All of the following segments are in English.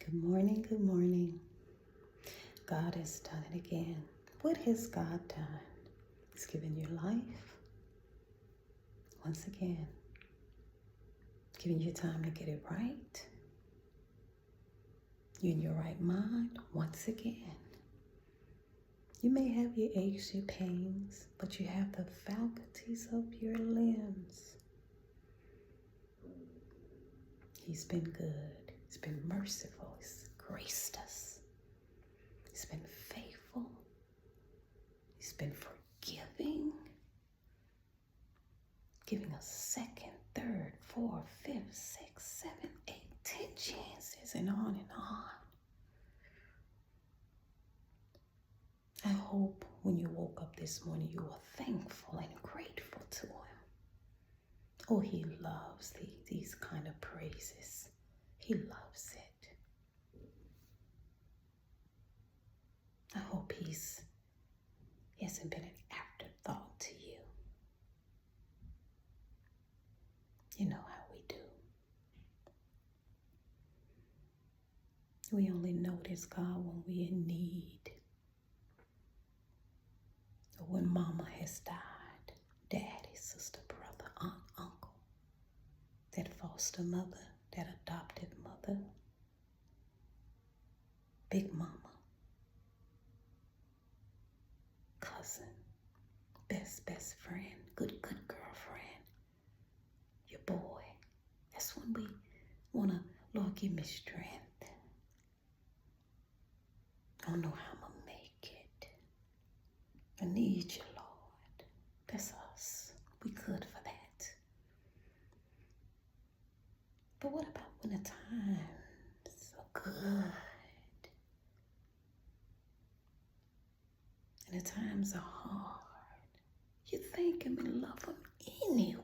Good morning, good morning. God has done it again. What has God done? He's given you life once again, giving you time to get it right. You're in your right mind once again. You may have your aches, your pains, but you have the faculties of your limbs. He's been good. He's been merciful. He's graced us. He's been faithful. He's been forgiving. Giving us second, third, fourth, fifth, sixth, seventh, eight, 10 chances and on and on. I hope when you woke up this morning you were thankful and grateful to Him. Oh, He loves these kind of praises. He loves it. I hope He hasn't been an afterthought to you. You know how we do. We only notice God when we're in need. Or when mama has died, daddy, sister, brother, aunt, uncle, that foster mother, that adopted mother, big mama, cousin, best friend, good girlfriend, your boy. That's when we want to, Lord, give me strength. I don't know how I'm going to make it. I need you, Lord. That's us. We good for that. But what about when the times are good? And the times are hard. You thank Him and love Him anyway.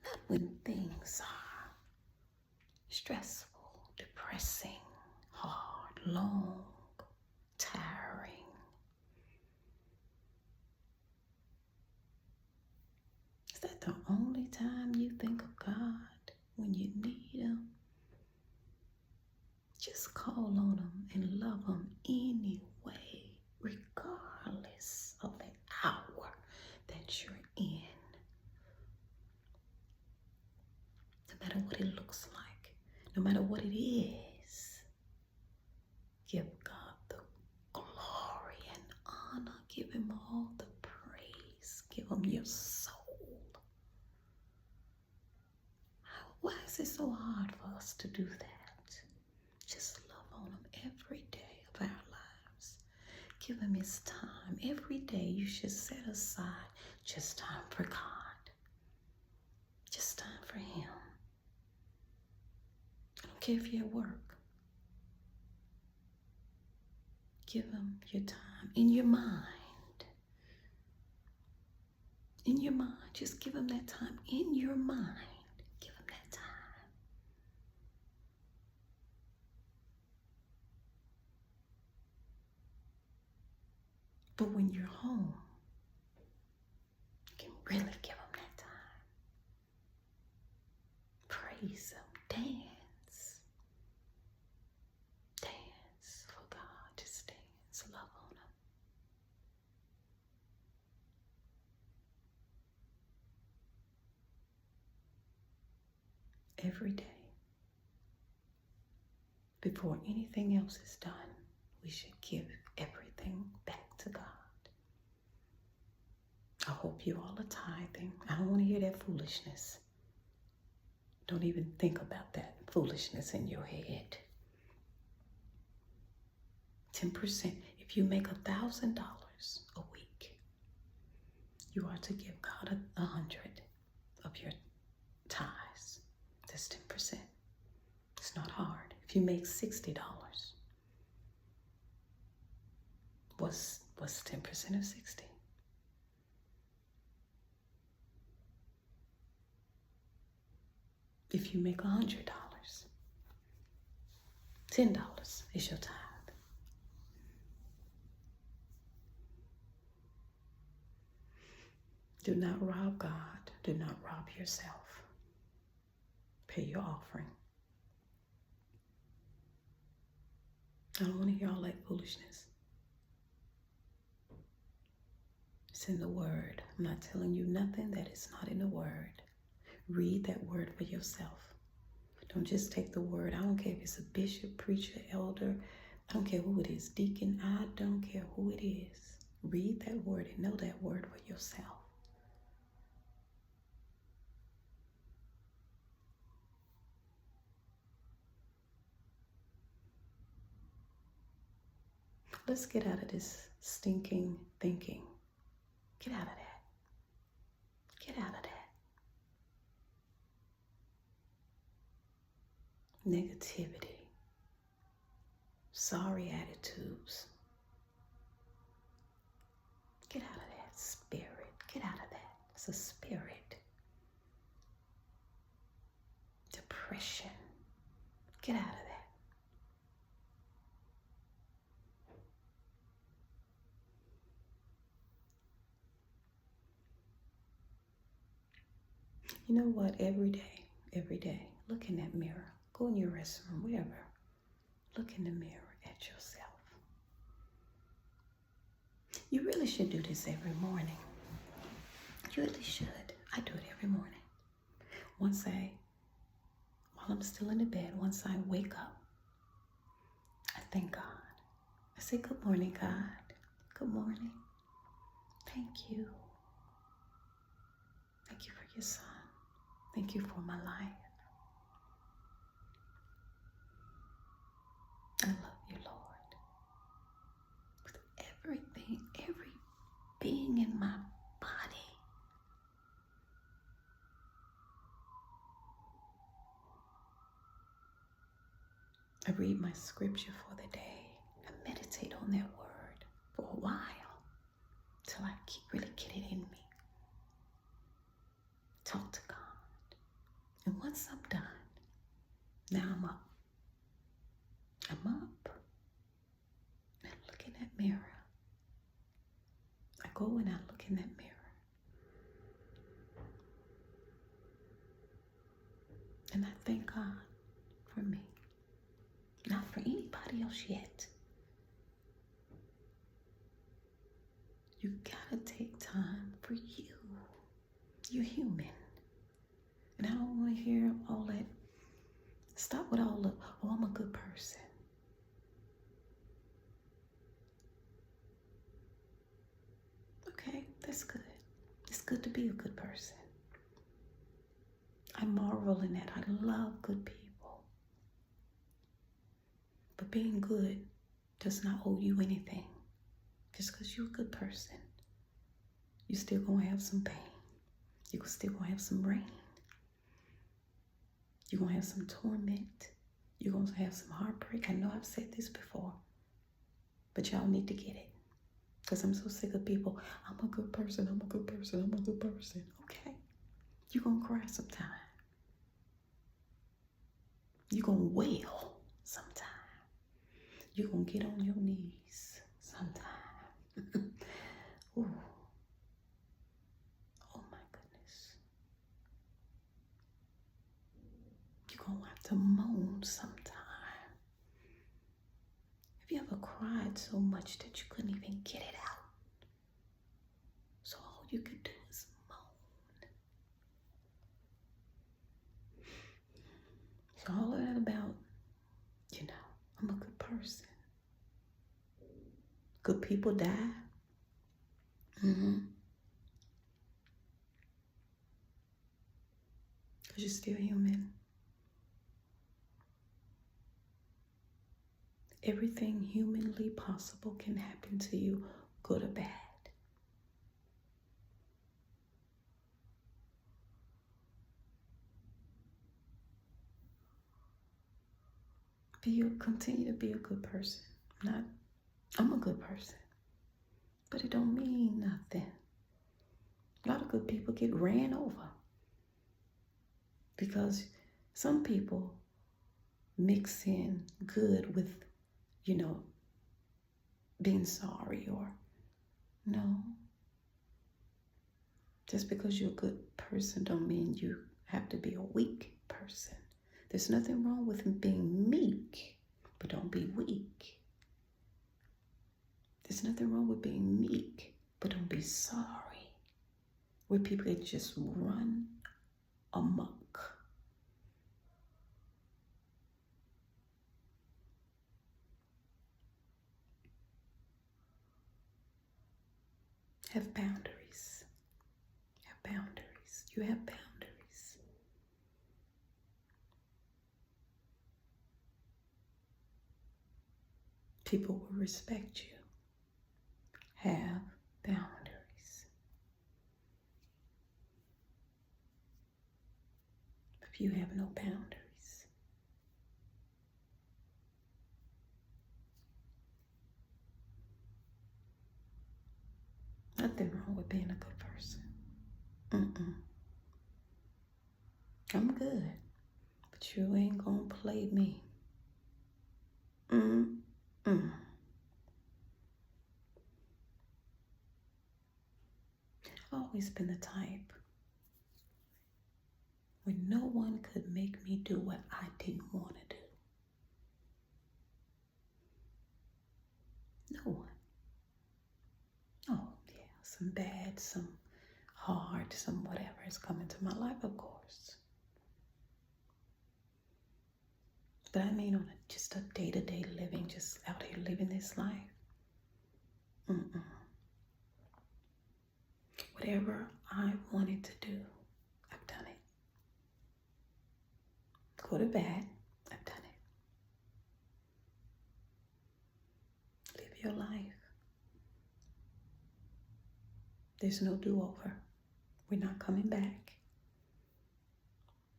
Not when things are stressful, depressing, hard, long, tiring. Is that the only time you think of God? When you need Him? Just call on Him and love Him anyway, regardless of the hour that you're in. No matter what it looks like, no matter what it is, give God the glory and honor. Give Him all the praise. Give Him your soul. Why is it so hard for us to do that? Just love on Him every day of our lives. Give Him His time. Every day you should set aside just time for God. Just time for Him. I don't care if you're at work. Give Him your time in your mind. In your mind. Just give Him that time in your mind. Give Him that time. But when you're home, you can really give Him that time. Praise Him. Dance. Dance for God. Just dance. Love on Him. Every day. Before anything else is done, we should give everything back to God. I hope you all are tithing. I don't want to hear that foolishness. Don't even think about that foolishness in your head. 10%. If you make $1,000 a week, you are to give God 100 of your tithes. That's 10%. It's not hard. If you make $60, what's 10% of 60? If you make $100, $10 is your tithe. Do not rob God. Do not rob yourself. Pay your offering. I don't want to hear all that foolishness. It's in the Word. I'm not telling you nothing that is not in the Word. Read that Word for yourself. Don't just take the Word. I don't care if it's a bishop, preacher, elder. I don't care who it is. Deacon. I don't care who it is. Read that Word and know that Word for yourself. Let's get out of this stinking thinking. Get out of that. Get out of that. Negativity. Sorry attitudes. Get out of that spirit. Get out of that. It's a spirit. Depression. Get out of that. You know what? Every day, look in that mirror. Go in your restroom, wherever. Look in the mirror at yourself. You really should do this every morning. You really should. I do it every morning. While I'm still in the bed, once I wake up, I thank God. I say, good morning, God. Good morning. Thank you. Thank you for your son. Thank you for my life. I love you, Lord. With everything, every being in my body. I read my scripture for the day. I meditate on that word for a while till I really get it in me. Talk to God. And once I'm done, now I'm up. I'm up and look in that mirror. I go and I look in that mirror. And I thank God for me. Not for anybody else yet. You gotta take time for you. You're human. And I don't want to hear all that. Stop with all the, oh, I'm a good person. Okay, that's good. It's good to be a good person. I marvel in that. I love good people. But being good does not owe you anything. Just because you're a good person, you still gonna have some pain. You're still gonna have some rain. You're gonna have some torment. You're gonna have some heartbreak. I know I've said this before, but y'all need to get it. Because I'm so sick of people, I'm a good person, I'm a good person, I'm a good person. Okay, you're gonna cry sometime. You're gonna wail sometime. You're gonna get on your knees sometime. Ooh. Oh my goodness. You're gonna have to moan sometime. Have you ever cried so much that you couldn't even get it out? So all you could do is moan. So all of that about, I'm a good person. Good people die. Because you're still human. Everything humanly possible can happen to you, good or bad. Continue to be a good person. I'm a good person, but it don't mean nothing. A lot of good people get ran over because some people mix in good with, being sorry or no. Just because you're a good person don't mean you have to be a weak person. There's nothing wrong with being meek, but don't be weak. There's nothing wrong with being meek, but don't be sorry. Where people can just run amok. Have boundaries. Have boundaries. You have boundaries. People will respect you. Have boundaries. If you have no boundaries, nothing wrong with being a good person. I'm good, but you ain't gonna play me. I've always been the type when no one could make me do what I didn't want to do. No one. Oh, yeah, some bad, some hard, some whatever is coming to my life, of course. But I mean on just a day-to-day living, just out here living this life. Whatever I wanted to do, I've done it. Good or bad, I've done it. Live your life. There's no do-over. We're not coming back.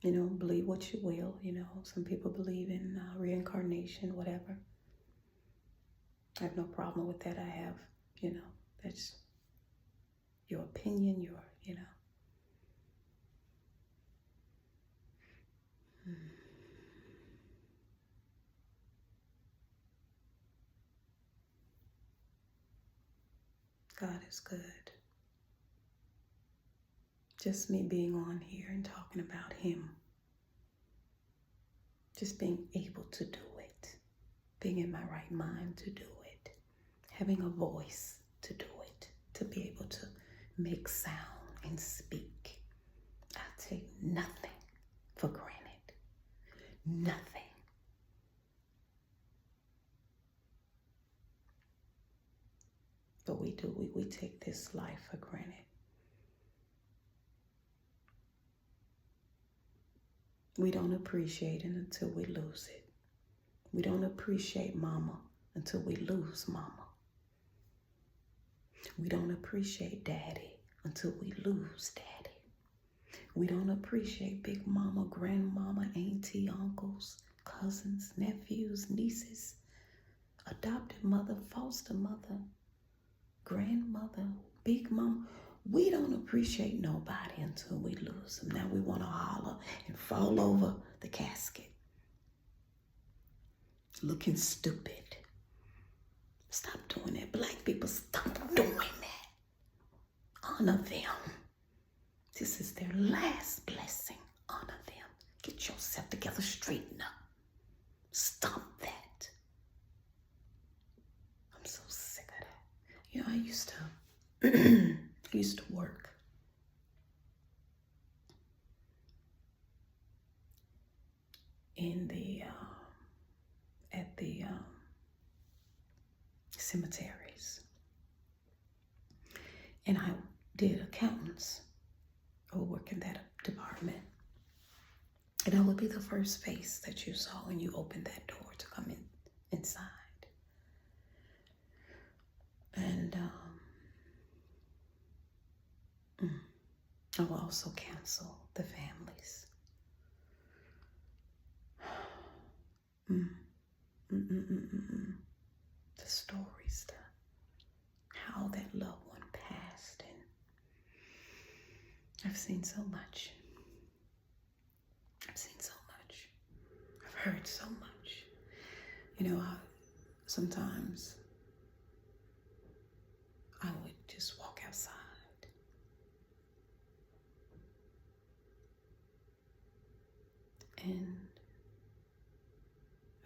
Believe what you will. Some people believe in reincarnation, whatever. I have no problem with that. I have, that's your opinion, God is good. Just me being on here and talking about Him. Just being able to do it. Being in my right mind to do it. Having a voice to do it. To be able to make sound and speak. I take nothing for granted. Nothing. But we do. We take this life for granted. We don't appreciate it until we lose it. We don't appreciate mama until we lose mama. We don't appreciate daddy until we lose daddy. We don't appreciate big mama, grandmama, auntie, uncles, cousins, nephews, nieces, adopted mother, foster mother, grandmother, big mama. We don't appreciate nobody until we lose them. Now we want to holler and fall over the casket. Looking stupid. Stop doing that. Black people, stop doing that. Honor them. This is their last blessing. Honor them. Get yourself together, straighten up. Stop that. I'm so sick of that. I used to work in at the cemeteries, and I did accountants. I would work in that department, and I would be the first face that you saw when you opened that door to come inside. And I will also counsel the families. The stories, how that loved one passed, and I've seen so much. I've seen so much. I've heard so much. Sometimes I would just walk outside. And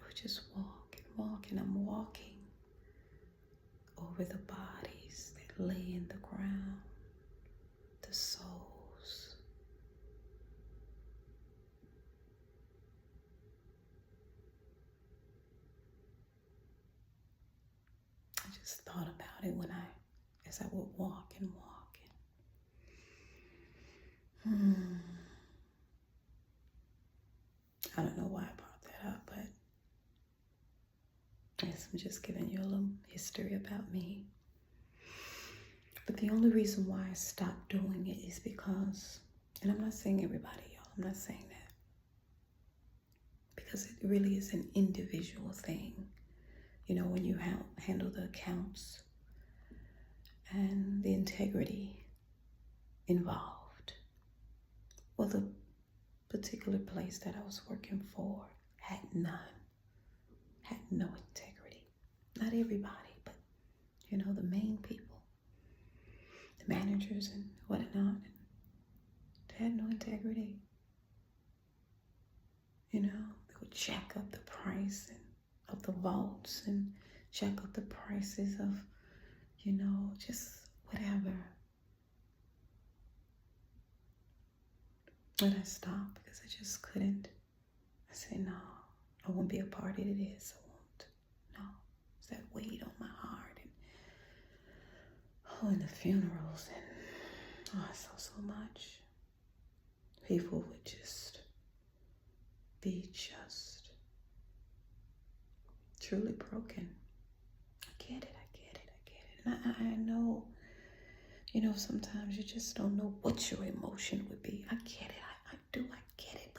I would just walk, and I'm walking over over the bodies that lay in the ground, the souls. I just thought about it as I would walk and walk. I don't know why I brought that up, but I guess I'm just giving you a little history about me. But the only reason why I stopped doing it is because, and I'm not saying everybody, y'all, I'm not saying that. Because it really is an individual thing. You know, when you handle the accounts and the integrity involved. Well, the particular place that I was working for had none, had no integrity. Not everybody, but, you know, the main people, the managers and whatnot, they had no integrity. You know, they would jack up the price of the vaults and jack up the prices of, you know, just whatever. But I stopped because I just couldn't. I said, no, I won't be a party to this. I won't. No, it's that weight on my heart. And the funerals. And I saw so much. People would just be truly broken. I get it. And I know, you know, sometimes you just don't know what your emotion would be. I get it. I get it.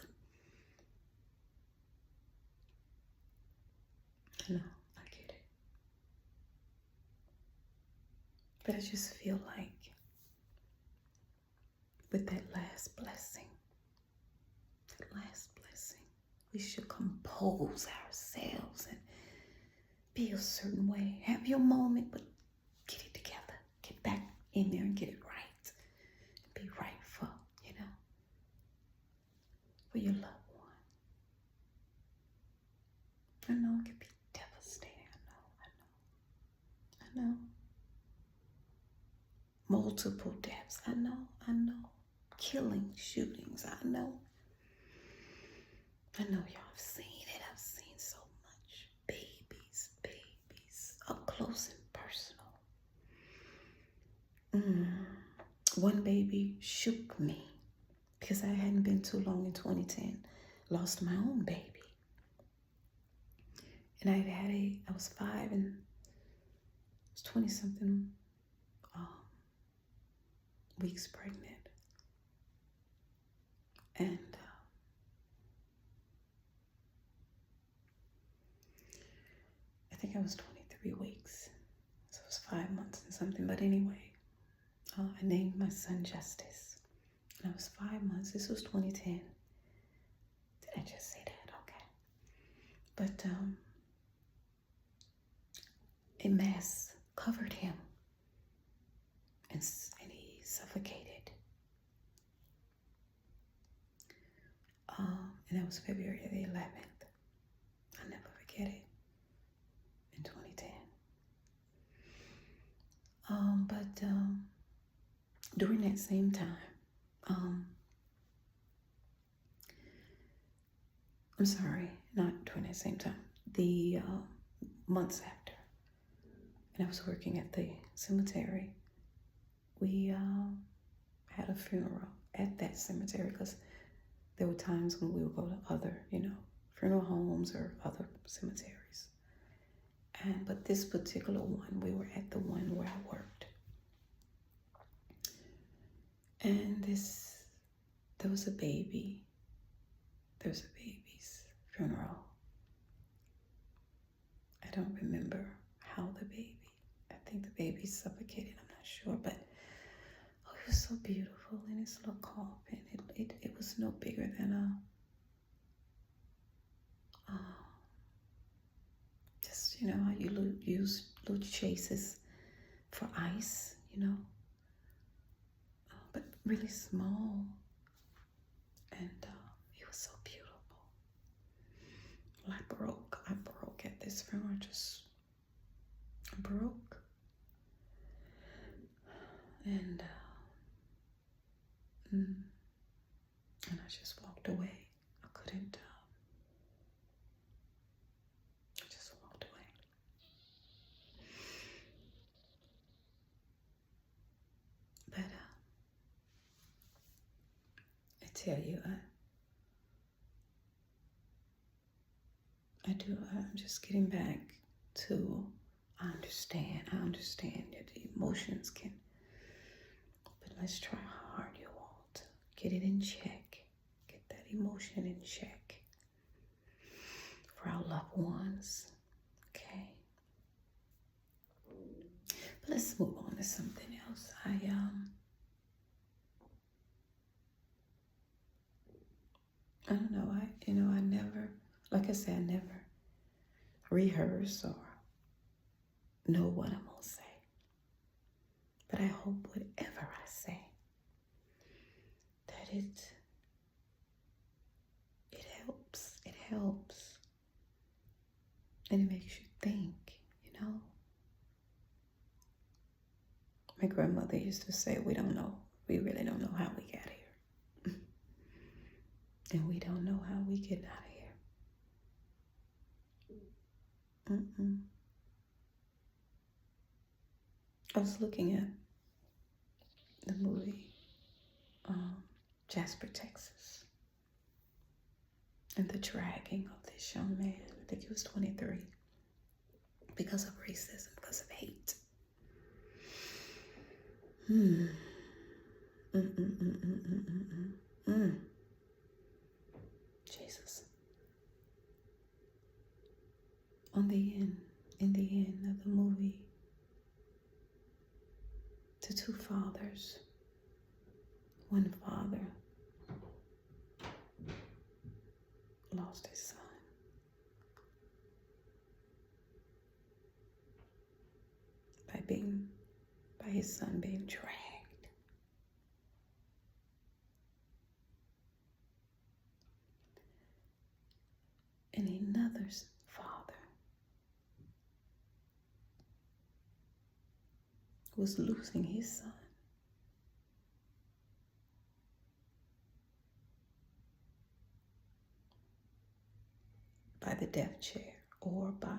But no, I get it. But I just feel like with that last blessing, we should compose ourselves and be a certain way. Have your moment, but get it together. Get back in there and get it right. Be right for, you know, for your loved one. I know it can be devastating. I know. Multiple deaths. I know. Killing, shootings. I know y'all have seen it. I've seen so much. Babies, up close and personal. One baby shook me because I hadn't been too long in 2010. Lost my own baby. And I was 5 and I was 20 something weeks pregnant. And I think I was 23 weeks. So it was 5 months and something. But anyway, I named my son Justice. And I was 5 months. This was 2010. Did I just say that? Okay. But a mass covered him. And he suffocated. And that was February the 11th. I'll never forget it. In 2010. But during that same time, I'm sorry, not during that same time, the months after, and I was working at the cemetery, we had a funeral at that cemetery because there were times when we would go to other, you know, funeral homes or other cemeteries. But this particular one, we were at the one where I worked. And there was a baby. There was a baby's funeral. I don't remember how I think the baby suffocated, I'm not sure, but it was so beautiful in its little coffin. It was no bigger than just, you know, how you use little chases for ice, you know, but really small. And it was so beautiful. Well, I broke at this funeral. I broke. tell you, I'm just getting back to, I understand that the emotions can, but let's try hard, you all, to get it in check, get that emotion in check for our loved ones, okay? But let's move on to something else. I don't know, I never, like I said, I never rehearse or know what I'm gonna say. But I hope whatever I say, that it helps, and it makes you think, you know. My grandmother used to say, we really don't know how we got here. And we don't know how we get out of here. I was looking at the movie Jasper, Texas, and the dragging of this young man. I think he was 23, because of racism, because of hate. Jesus. In the end of the movie, the two fathers, one father lost his son. By his son being dragged. And another father was losing his son by the death chair, or by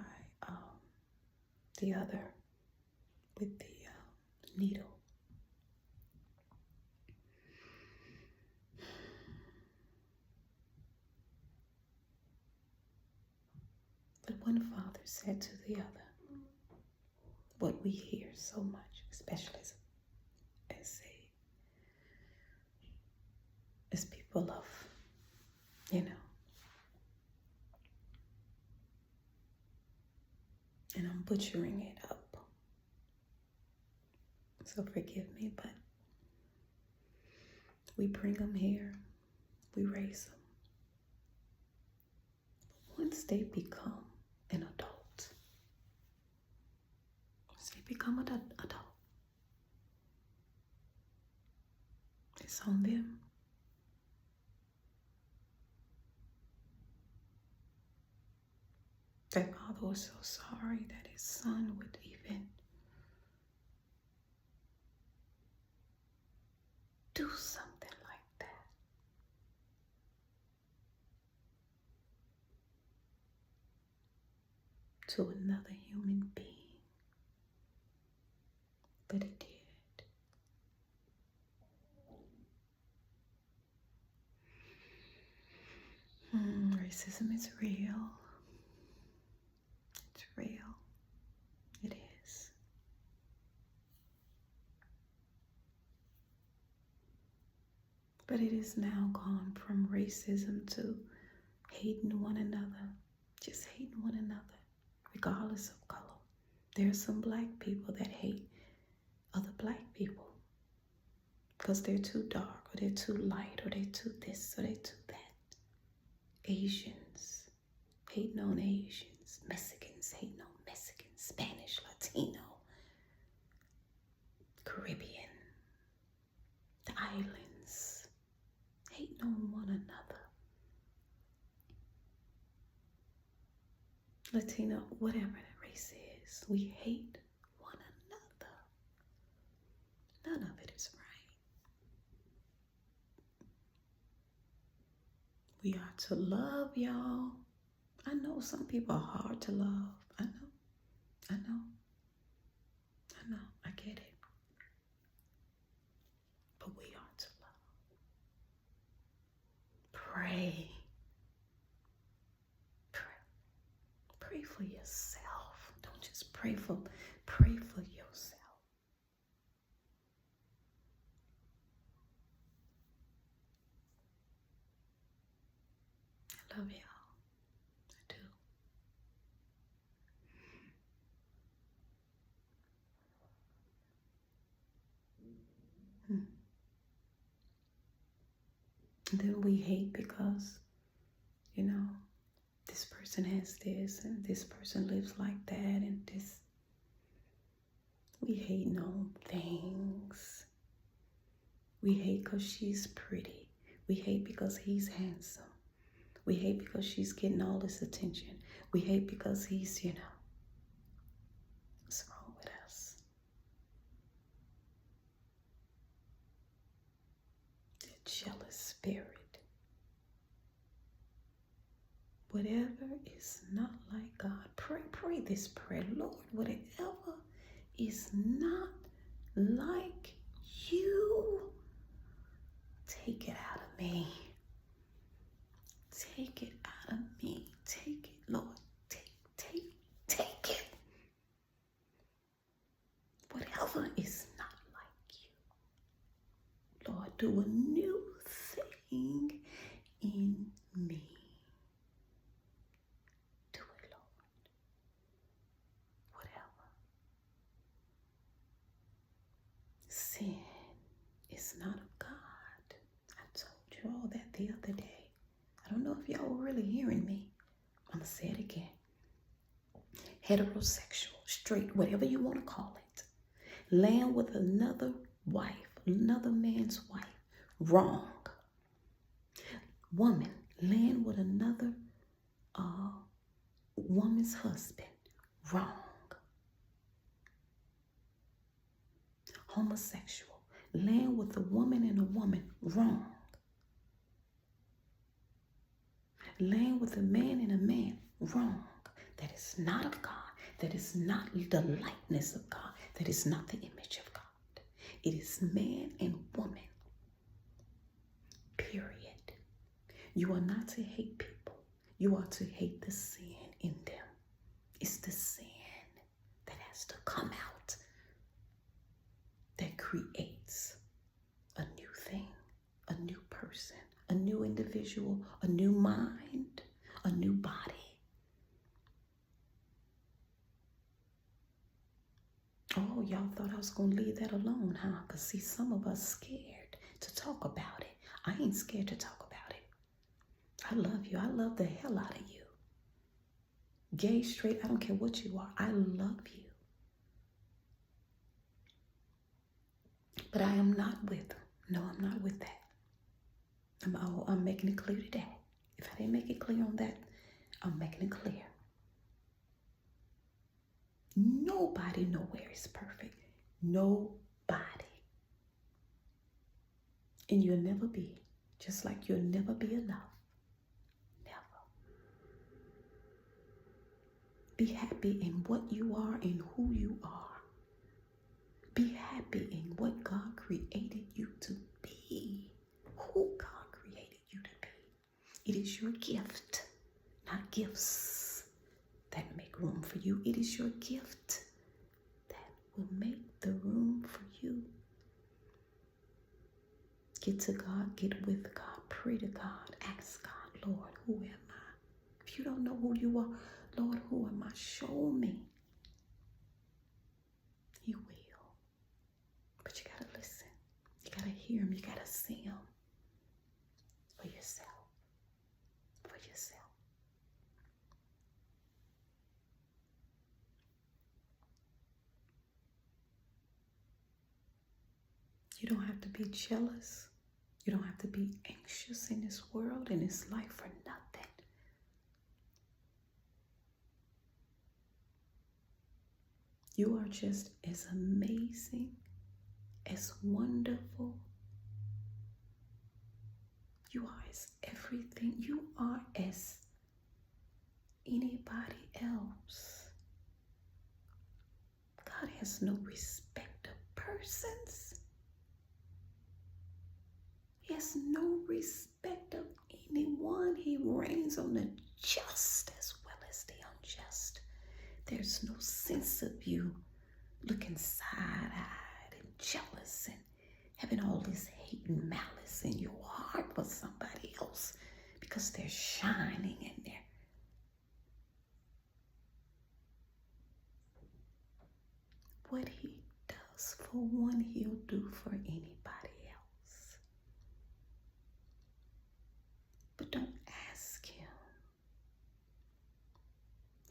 the other with the needle. But one father said to the other, what we hear so much, especially as people of, and I'm butchering it up, so forgive me, but we bring them here, we raise them. Once they become an adult, it's on them. That father was so sorry that his son would even do something like that. To another human being. But he did. Racism is real. It's real. It is. But it is now gone from racism to hating one another. Just hating one another, regardless of color. There are some black people that hate other black people because they're too dark, or they're too light, or they're too this, or they're too that. Asians hating on Asians, Mexicans hating on Mexicans, Spanish, Latino, Caribbean, the islands, hating on one another. Latino, whatever the race is, we hate one another. None of it is right. We are to love, y'all. I know some people are hard to love. I know. I get it. But we are to love. pray. Pray for yourself. Don't just pray for yourself. I love y'all. I do. Then we hate because, this person has this and this person lives like that and this. We hate on things. We hate because she's pretty. We hate because he's handsome. We hate because she's getting all this attention. We hate because he's, what's wrong with us? The jealous spirit. Whatever is not like God, pray this prayer. Lord, whatever is not like you, take it out of me. Take it out of me. Take it, Lord. Take it. Whatever is not like you, Lord, do a new thing in me. Do it, Lord. Whatever. Sin is not of God. I told you all that the other day. I don't know if y'all were really hearing me. I'm going to say it again. Heterosexual, straight, whatever you want to call it. Laying with another wife, another man's wife, wrong. Woman, laying with another woman's husband, wrong. Homosexual, laying with a woman and a woman, wrong. Laying with a man and a man, wrong. That is not of God. That is not the likeness of God. That is not the image of God. It is man and woman. Period. You are not to hate people. You are to hate the sin in them. It's the sin that has to come out that creates a new thing, a new person, a new individual, a new mind, a new body. Oh, y'all thought I was going to leave that alone, huh? Because see, some of us scared to talk about it. I ain't scared to talk about it. I love you. I love the hell out of you. Gay, straight, I don't care what you are. I love you. But I am not with them. No, I'm not with that. I'm making it clear today. If I didn't make it clear on that, I'm making it clear. Nobody nowhere is perfect. Nobody. And you'll never be. Just like you'll never be enough. Never. Be happy in what you are and who you are. Be happy in what God created you to be. Who God created you to be. It is your gift, not gifts, that make room for you. It is your gift that will make the room for you. Get to God, get with God, pray to God, ask God, Lord, who am I? If you don't know who you are, Lord, who am I? Show me. He will. But you gotta listen. You gotta hear him. You gotta see him for yourself. For yourself. You don't have to be jealous. You don't have to be anxious in this world, in this life for nothing. You are just as amazing, as wonderful. You are as everything. You are as anybody else. God has no respect of persons. He has no respect of anyone. He reigns on the just as well as the unjust. There's no sense of you looking side-eyed and jealous and having all this hate and malice in your heart for somebody else because they're shining and they're what he does for one, he'll do for anybody else. But don't ask him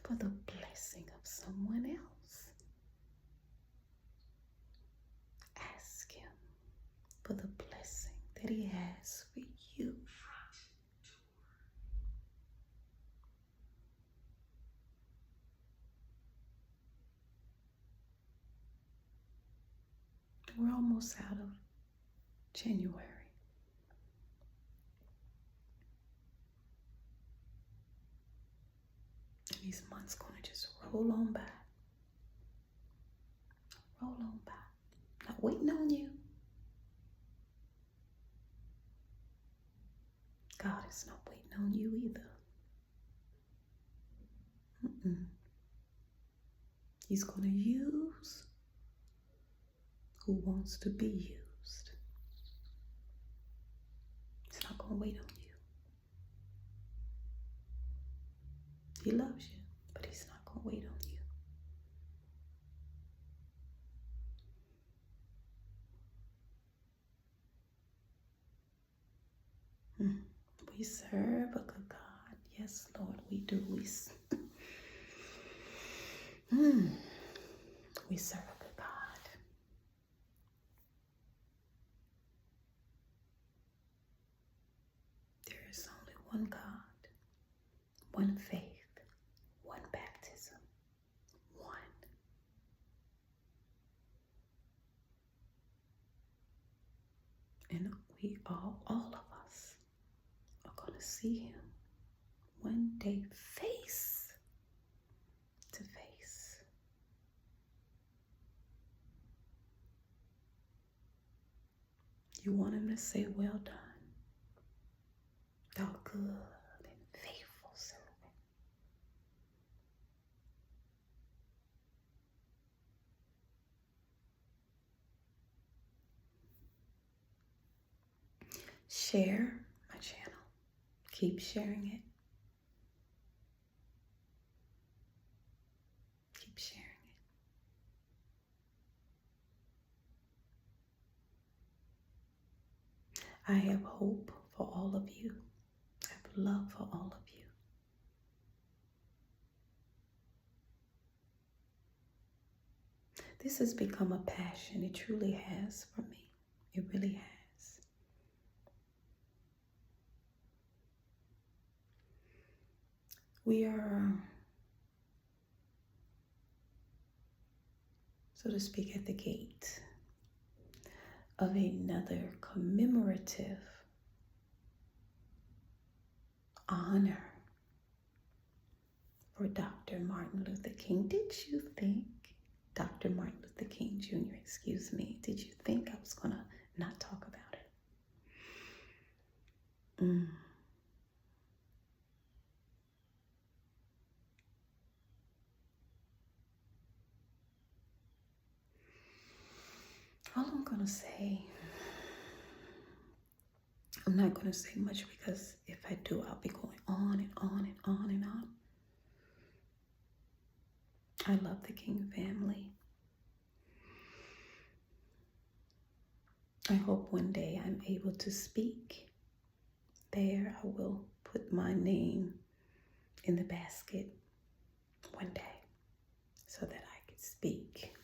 for the blessing of someone else. Ask him for the blessing that he has for you. We're almost out of January. And these months gonna just roll on by. Roll on by. Not waiting on you. God is not waiting on you either. He's gonna use who wants to be used. He's not gonna wait on you. He loves you, but he's not gonna wait on you. We serve a good God. Yes, Lord, we do. We serve a good God. There is only one God, one faith, one baptism, one. And we all of us are going to see him one day face to face. You want him to say, well done, thou good and faithful servant. Share my channel. Keep sharing it. Keep sharing it. I have hope for all of you. I have love for all of you. This has become a passion. It truly has for me. It really has. We are, so to speak, at the gate of another commemorative honor for Dr. Martin Luther King. Did you think, Dr. Martin Luther King Jr., excuse me, did you think I was going to not talk about it? All I'm going to say, I'm not going to say much because if I do, I'll be going on and on and on and on. I love the King family. I hope one day I'm able to speak there. I will put my name in the basket one day so that I can speak.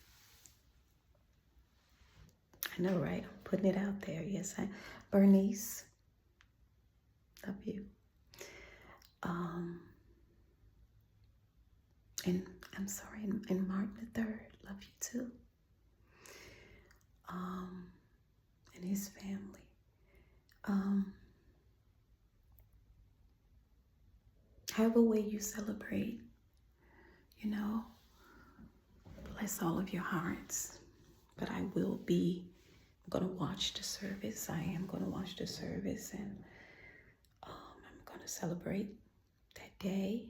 I know, right? I'm putting it out there. Yes, Bernice, love you. And I'm sorry, and Martin III, love you too. And his family. However way you celebrate, you know, bless all of your hearts. But I will be going to watch the service. I am going to watch the service, and I'm to celebrate that day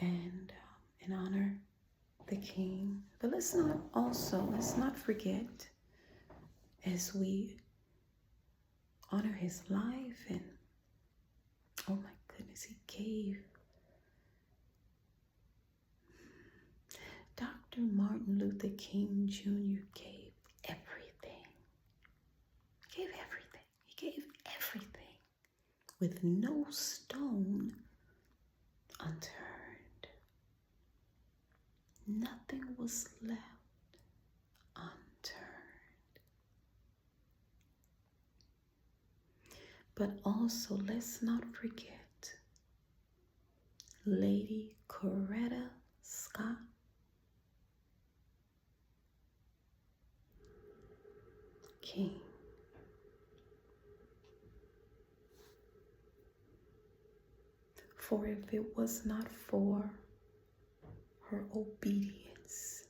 and honor the King. But let's not forget, as we honor his life, and oh my goodness, he gave. Dr. Martin Luther King Jr. gave everything. He gave everything. He gave everything with no stone unturned. Nothing was left unturned. But also, let's not forget Lady Coretta Scott King. For if it was not for her obedience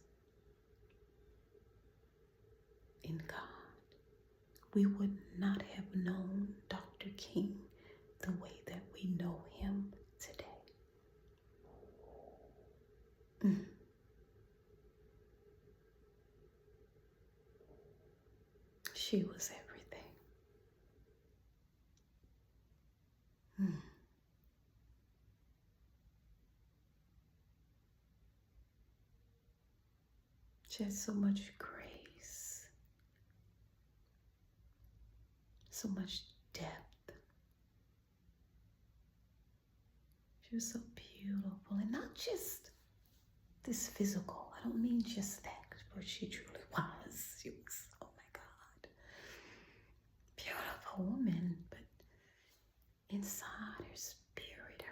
in God, we would not have known Dr. King the way that we know him today. She was everything. She had so much grace, so much depth. She was so beautiful, and not just this physical. I don't mean just that, but she truly was. She was, oh my God, beautiful woman, but inside her spirit,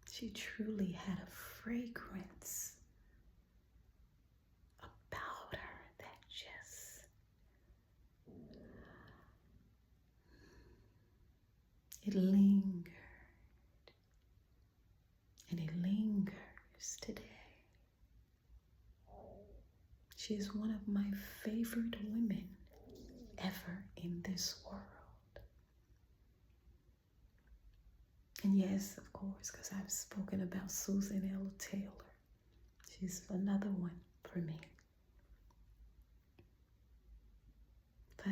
she truly had a fragrance about her that just it lingered, and it lingers today. She is one of my favorite women ever in this world. And yes, of course, because I've spoken about Susan L. Taylor. She's another one for me. But,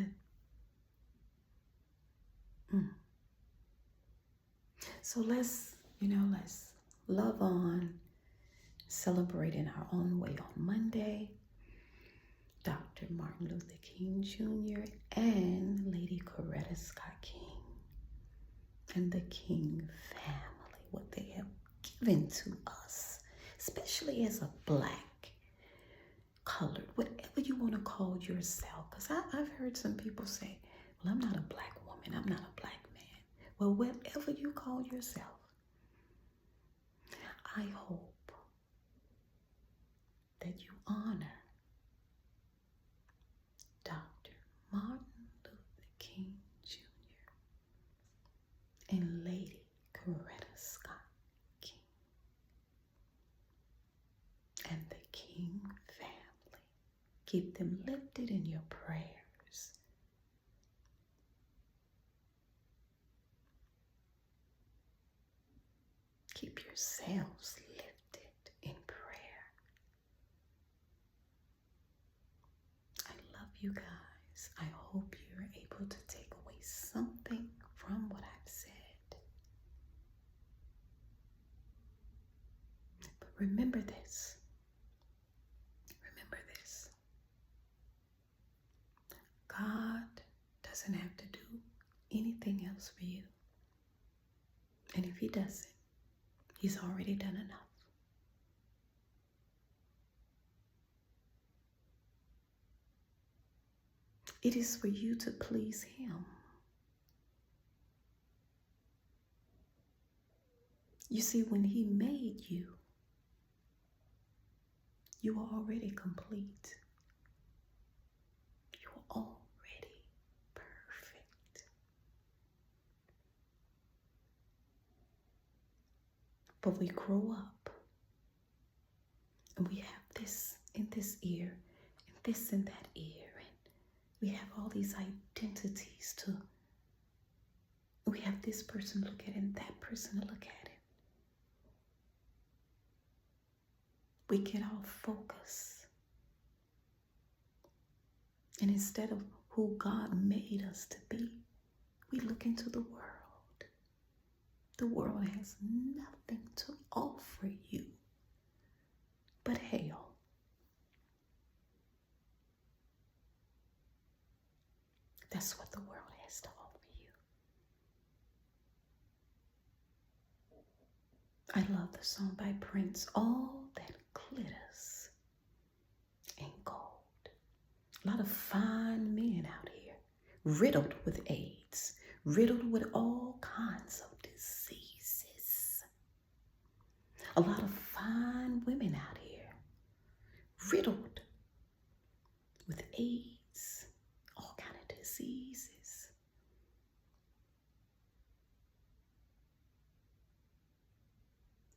so let's love on, celebrating our own way on Monday. Dr. Martin Luther King Jr. and Lady Coretta Scott King and the King family, what they have given to us, especially as a Black, colored, whatever you want to call yourself. Because I've heard some people say, well, I'm not a Black woman, I'm not a Black man. Well, whatever you call yourself, I hope that you honor Dr. Martin Luther King Jr. and Lady Coretta Scott King and the King family. Keep them lifted in your prayers. Keep yourselves lifted in prayer. I love you guys. I hope you're able to take away something from what I've said. But remember this. Remember this. God doesn't have to do anything else for you. And if he doesn't, he's already done enough. It is for you to please him. You see, when he made you, you are already complete. You are already perfect. But we grow up and we have this in this ear and this in that ear, and we have all these identities to We have this person to look at it and that person to look at it. We get off focus. And instead of who God made us to be, we look into the world. The world has nothing to offer you but hell. That's what the world has to offer you. I love the song by Prince, All That Glitters Ain't Gold. A lot of fine men out here, riddled with AIDS, riddled with all kinds of diseases. A lot of fine women out here, riddled with AIDS, all kind of diseases.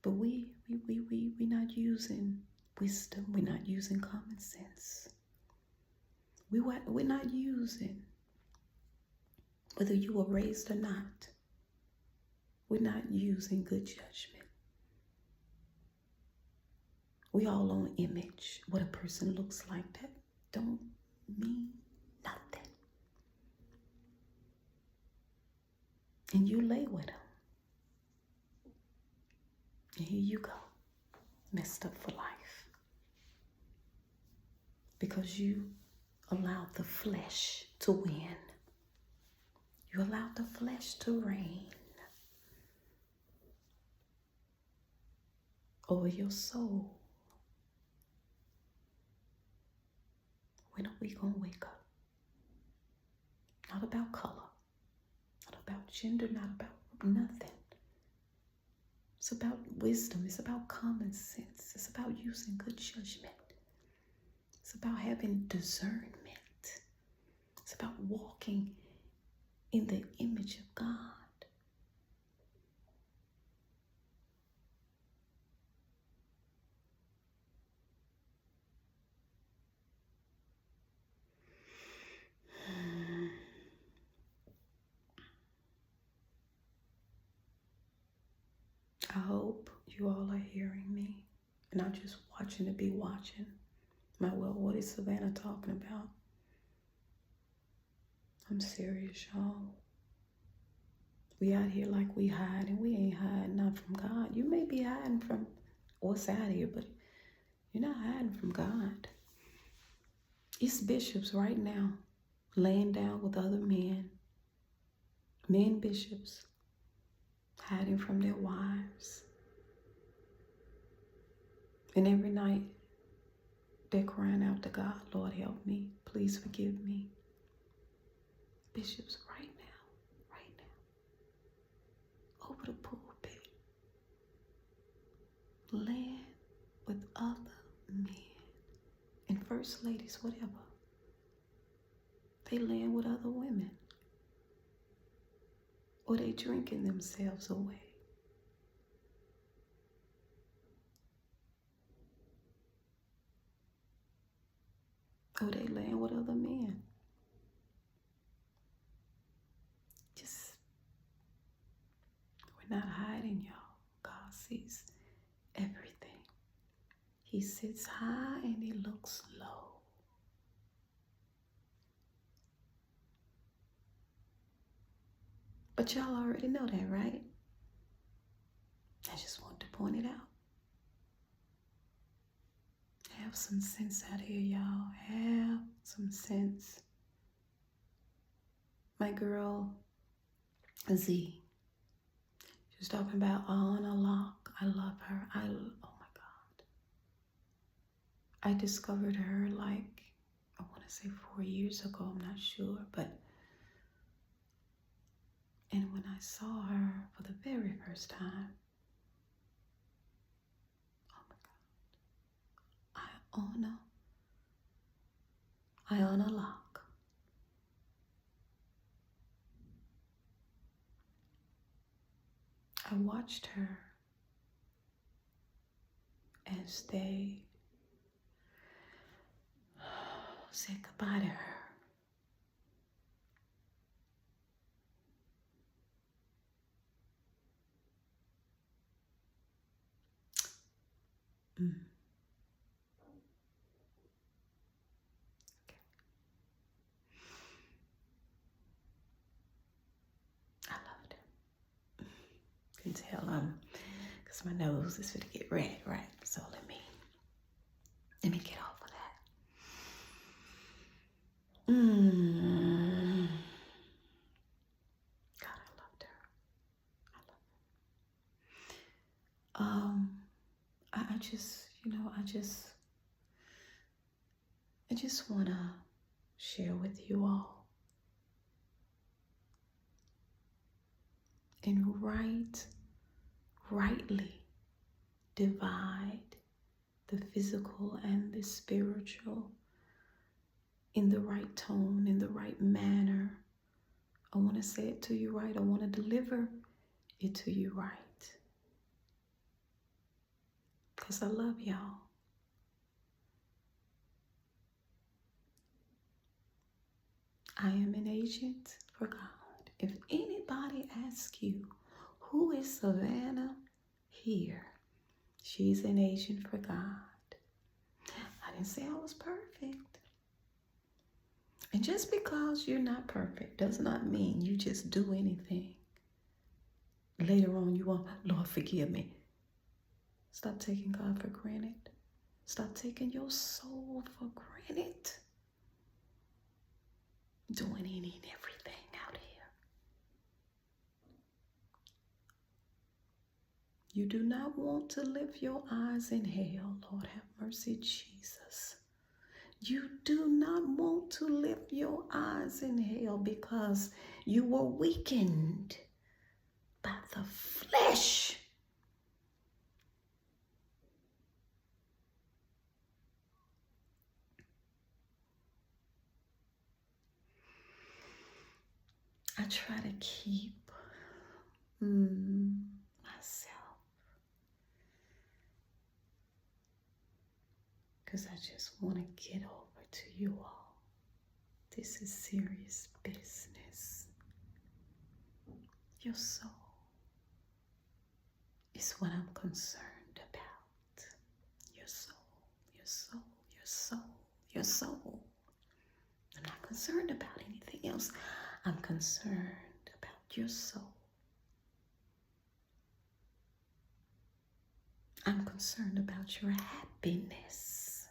But we're not using wisdom. We're not using common sense. We're not using, whether you were raised or not, we're not using good judgment. We all on image. What a person looks like, that don't mean nothing. And you lay with them. And here you go, messed up for life. Because you allowed the flesh to win. You allowed the flesh to reign over your soul. When are we going to wake up? Not about color, not about gender, not about nothing. It's about wisdom. It's about common sense. It's about using good judgment. It's about having discernment. It's about walking in the image of God. I hope you all are hearing me, not just watching to be watching. Well, what is Savannah talking about? I'm serious, y'all. We out here like we hiding. We ain't hiding, not from God. You may be hiding from what's out here, but you're not hiding from God. It's bishops right now laying down with other men bishops, hiding from their wives. And every night they're crying out to God, Lord, help me. Please forgive me. Bishops right now, over the pulpit, laying with other men and first ladies, whatever. They laying with other women. Or they drinking themselves away. Or they laying with other men. Just, we're not hiding, y'all. God sees everything. He sits high and he looks low. But y'all already know that, right? I just wanted to point it out. Have some sense out here, y'all. Have some sense. My girl, Z, she was talking about Anna Locke. I love her. Oh my God. I discovered her like, I want to say 4 years ago. I'm not sure, but and when I saw her for the very first time, oh my God, Iona Locke. I watched her as they said goodbye to her. Mm. Okay. I loved it. You can tell because my nose is going to get red, right? So let me get off of that. God, I loved her. I love her. I just, I just want to share with you all and rightly divide the physical and the spiritual in the right tone, in the right manner. I want to say it to you right. I want to deliver it to you right. Because I love y'all. I am an agent for God. If anybody asks you, who is Savannah here? She's an agent for God. I didn't say I was perfect. And just because you're not perfect does not mean you just do anything. Later on, you want, Lord, forgive me. Stop taking God for granted. Stop taking your soul for granted. Doing any and everything out here. You do not want to lift your eyes in hell. Lord, have mercy, Jesus. You do not want to lift your eyes in hell because you were weakened by the flesh. I try to keep myself because I just want to get over to you all. This is serious business. Your soul is what I'm concerned about. Your soul, your soul, your soul, your soul. I'm not concerned about anything else. I'm concerned about your soul. I'm concerned about your happiness.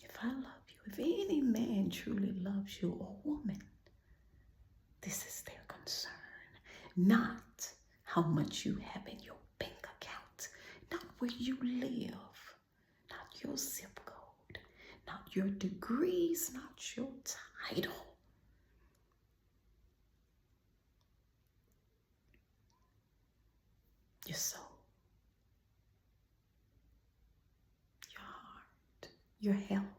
If I love you, if any man truly loves you or woman, this is their concern. Not how much you have in your bank account, not where you live, not your zip code, not your degrees, not your title. Your soul, your heart, your health.